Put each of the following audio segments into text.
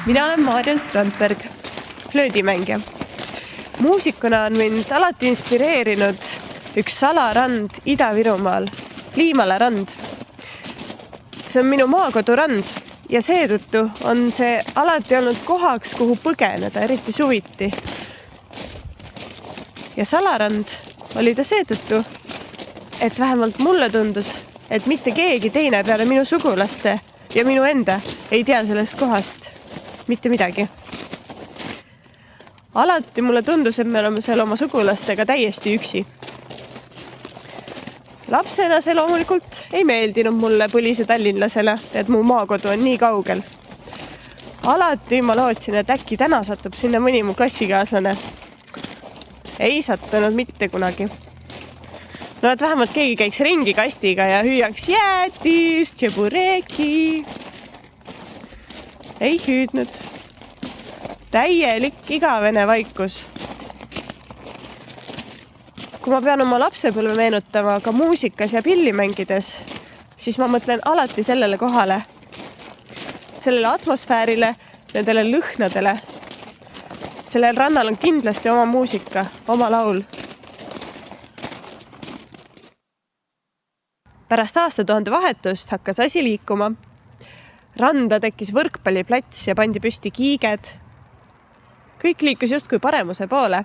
Mina olen Mariann Strandberg, flöödimängija. Muusikuna on mind alati inspireerinud üks salarand Ida-Virumaal, Liimala rand. See on minu maakodurand ja seetõttu on see alati olnud kohaks, kuhu põgeneda, eriti suviti. Ja salarand oli ta seetõttu, et vähemalt mulle tundus, et mitte keegi teine peale minu sugulaste ja minu enda ei tea sellest kohast mitte midagi. Alati mulle tundus, et me oleme seal oma sugulastega täiesti üksi. Lapsena see loomulikult ei meeldinud mulle põlise tallinlasele, et mu maakodu on nii kaugel. Alati ma lootsin, et äkki täna satub sinna mõni mu klassikaaslane. Ei sattunud mitte kunagi. No, et vähemalt keegi käiks ringi kastiga ja hüüaks jäätis, tšebureki. Ei hüüdnud. Täielik igavene vaikus. Kui ma pean oma lapsepõlve meenutama ka muusikas ja pilli mängides, siis ma mõtlen alati sellele kohale, sellele atmosfäärile, nendele lõhnadele. Sellel rannal on kindlasti oma muusika, oma laul. Pärast aastatuhande vahetust hakkas asi liikuma. Randa tekkis võrkpalliplats ja pandi püsti kiiged. Kõik liikus justkui paremuse poole.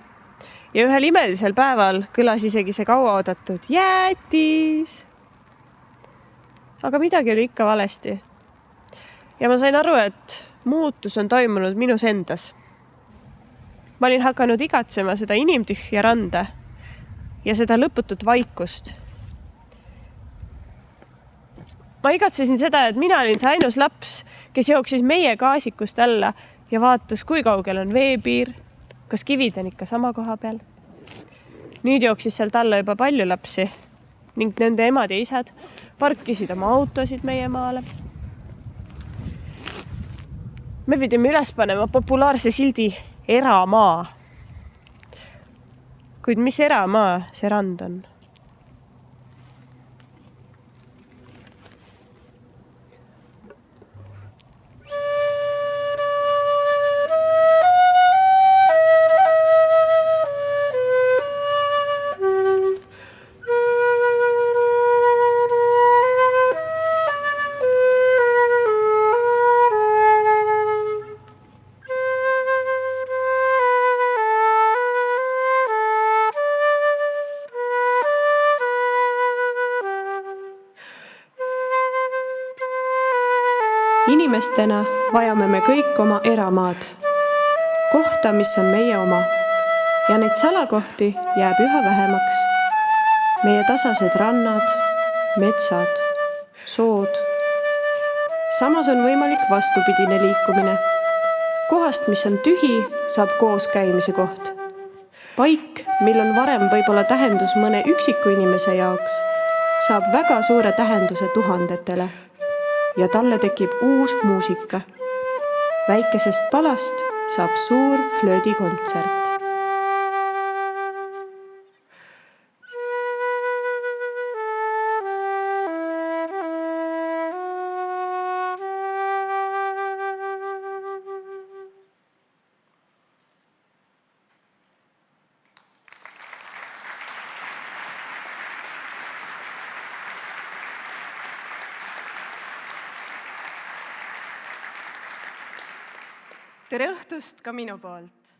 Ja ühel imelisel päeval kõlas isegi see kaua oodatud jäätis. Aga midagi oli ikka valesti. Ja ma sain aru, et muutus on toimunud minus endas. Ma olin hakanud igatsema seda inimtühja randa ja seda lõputut vaikust. Ma igatsesin seda, et mina olin see ainus laps, kes jooksis meie kaasikust alla ja vaatas, kui kaugel on veepiir, kas kivid on ikka sama koha peal. Nüüd jooksis sealt alla juba palju lapsi ning nende emad ja isad parkisid oma autosid meie maale. Me pidime üles panema populaarse sildi eramaa. Kuid mis eramaa see rand on? Inimestena vajame me kõik oma eramaad. Kohta, mis on meie oma. Ja neid salakohti jääb üha vähemaks. Meie tasased rannad, metsad, sood. Samas on võimalik vastupidine liikumine. Kohast, mis on tühi, saab koos käimise koht. Paik, mil on varem võib-olla tähendus mõne üksiku inimese jaoks, saab väga suure tähenduse tuhandetele. Ja talle tekib uus muusika. Väikesest palast saab suur flöödikontsert. Tere õhtust ka minu poolt.